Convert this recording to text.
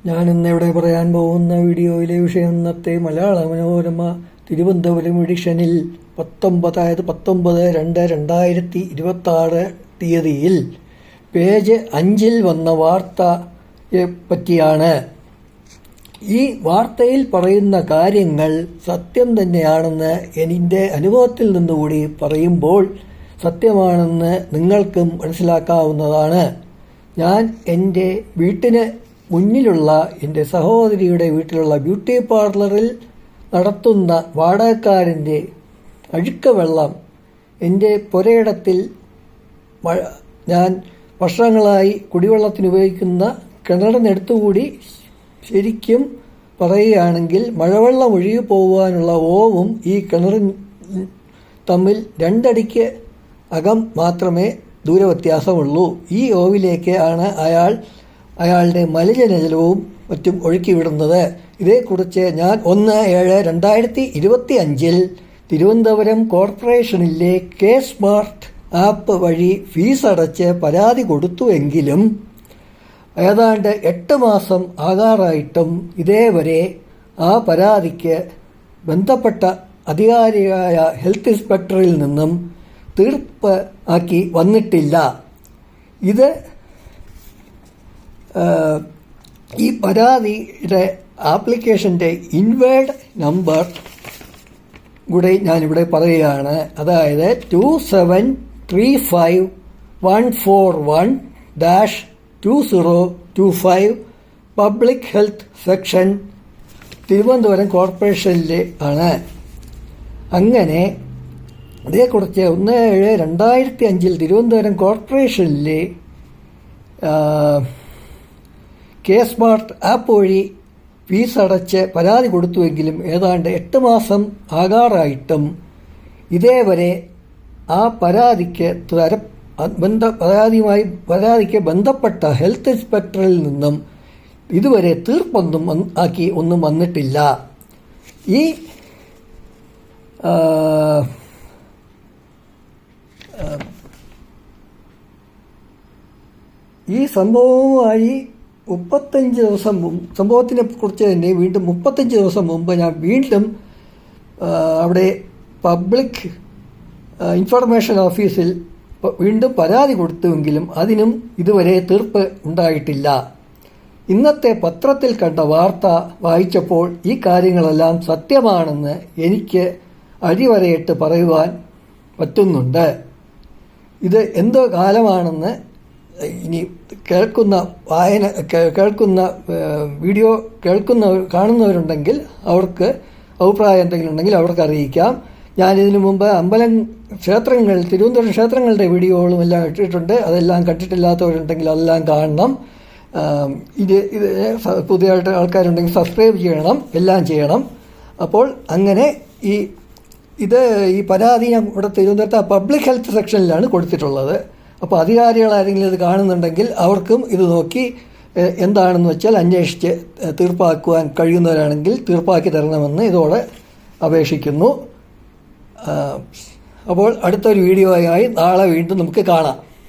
ഞാൻ ഇന്നിവിടെ പറയാൻ പോകുന്ന വീഡിയോയിലെ വിഷയം ഇന്നത്തെ മലയാള മനോരമ തിരുവനന്തപുരം എഡിഷനിൽ 19/2/2026 തീയതിയിൽ പേജ് 5-ൽ വന്ന വാർത്തയെ പറ്റിയാണ്. ഈ വാർത്തയിൽ പറയുന്ന കാര്യങ്ങൾ സത്യം തന്നെയാണെന്ന് എൻ്റെ അനുഭവത്തിൽ നിന്നുകൂടി പറയുമ്പോൾ സത്യമാണെന്ന് നിങ്ങൾക്കും മനസ്സിലാക്കാവുന്നതാണ്. ഞാൻ എൻ്റെ വീട്ടിന് മുന്നിലുള്ള എൻ്റെ സഹോദരിയുടെ വീട്ടിലുള്ള ബ്യൂട്ടി പാർലറിൽ നടത്തുന്ന വാടകക്കാരൻ്റെ അഴുക്ക വെള്ളം എൻ്റെ പുരയിടത്തിൽ ഞാൻ വർഷങ്ങളായി കുടിവെള്ളത്തിന് ഉപയോഗിക്കുന്ന കിണറിനടുത്തുകൂടി ശരിക്കും പറയുകയാണെങ്കിൽ മഴവെള്ളം ഒഴുകി പോകാനുള്ള ഓവും ഈ കിണറിൻ തമ്മിൽ 2 അടിക്ക് അകം മാത്രമേ ദൂരവ്യത്യാസമുള്ളൂ. ഈ ഓവിലേക്ക് ആണ് അയാളുടെ മലിനജലവും മറ്റും ഒഴുക്കിവിടുന്നത്. ഇതേക്കുറിച്ച് ഞാൻ 1/7/2025 തിരുവനന്തപുരം കോർപ്പറേഷനിലെ കെ സ്മാർട്ട് ആപ്പ് വഴി ഫീസ് അടച്ച് പരാതി കൊടുത്തുവെങ്കിലും ഏതാണ്ട് 8 മാസം ആകാറായിട്ടും ഇതേവരെ ആ പരാതിക്ക് ബന്ധപ്പെട്ട അധികാരിയായ ഹെൽത്ത് ഇൻസ്പെക്ടറിൽ നിന്നും തീർപ്പ് ആക്കി വന്നിട്ടില്ല. ഇത് ഈ പരാതിയുടെ ആപ്ലിക്കേഷൻ്റെ ഇൻവേർഡ് നമ്പർ കൂടെ ഞാനിവിടെ പറയുകയാണ്. അതായത് 2735141-2025 പബ്ലിക് ഹെൽത്ത് സെക്ഷൻ തിരുവനന്തപുരം കോർപ്പറേഷനിലെ ആണ്. അങ്ങനെ അതേക്കുറിച്ച് 1/7/2005 തിരുവനന്തപുരം കോർപ്പറേഷനിലെ കെ സ്മാർട്ട് ആപ്പ് വഴി ഫീസ് അടച്ച് പരാതി കൊടുത്തുവെങ്കിലും ഏതാണ്ട് 8 മാസം ആകാറായിട്ടും ഇതേവരെ ആ പരാതിക്ക് പരാതിക്ക് ബന്ധപ്പെട്ട ഹെൽത്ത് ഇൻസ്പെക്ടറിൽ നിന്നും ഇതുവരെ തീർപ്പൊന്നും ആക്കി ഒന്നും വന്നിട്ടില്ല. ഈ സംഭവവുമായി 35 ദിവസം മുമ്പ്, സംഭവത്തിനെ കുറിച്ച് തന്നെ വീണ്ടും 35 ദിവസം മുമ്പ് ഞാൻ വീണ്ടും അവിടെ പബ്ലിക് ഇൻഫർമേഷൻ ഓഫീസിൽ വീണ്ടും പരാതി കൊടുത്തുവെങ്കിലും അതിനും ഇതുവരെ തീർപ്പ് ഉണ്ടായിട്ടില്ല. ഇന്നത്തെ പത്രത്തിൽ കണ്ട വാർത്ത വായിച്ചപ്പോൾ ഈ കാര്യങ്ങളെല്ലാം സത്യമാണെന്ന് എനിക്ക് അടിവരയിട്ട് പറയുവാൻ പറ്റുന്നുണ്ട്. ഇത് എന്തോ കാലമാണെന്ന് ഇനി വീഡിയോ കാണുന്നവരുണ്ടെങ്കിൽ അവർക്ക് അഭിപ്രായം എന്തെങ്കിലും ഉണ്ടെങ്കിൽ അവർക്ക് അറിയിക്കാം. ഞാനിതിനു മുമ്പ് തിരുവനന്തപുരം ക്ഷേത്രങ്ങളുടെ വീഡിയോകളും എല്ലാം ഇട്ടിട്ടുണ്ട്. അതെല്ലാം കണ്ടിട്ടില്ലാത്തവരുണ്ടെങ്കിൽ അതെല്ലാം കാണണം. ഇത് പുതിയതായിട്ട് ആൾക്കാരുണ്ടെങ്കിൽ സബ്സ്ക്രൈബ് ചെയ്യണം, എല്ലാം ചെയ്യണം. അപ്പോൾ അങ്ങനെ ഈ പരാതി ഞാൻ ഇവിടെ തിരുവനന്തപുരത്ത് പബ്ലിക് ഹെൽത്ത് സെക്ഷനിലാണ് കൊടുത്തിട്ടുള്ളത്. അപ്പോൾ അധികാരികൾ ആരെങ്കിലും ഇത് കാണുന്നുണ്ടെങ്കിൽ അവർക്കും ഇത് നോക്കി എന്താണെന്ന് വെച്ചാൽ അന്വേഷിച്ച് തീർപ്പാക്കുവാൻ കഴിയുന്നവരാണെങ്കിൽ തീർപ്പാക്കി തരണമെന്ന് ഇതോടെ അപേക്ഷിക്കുന്നു. അപ്പോൾ അടുത്തൊരു വീഡിയോയായി നാളെ വീണ്ടും നമുക്ക് കാണാം.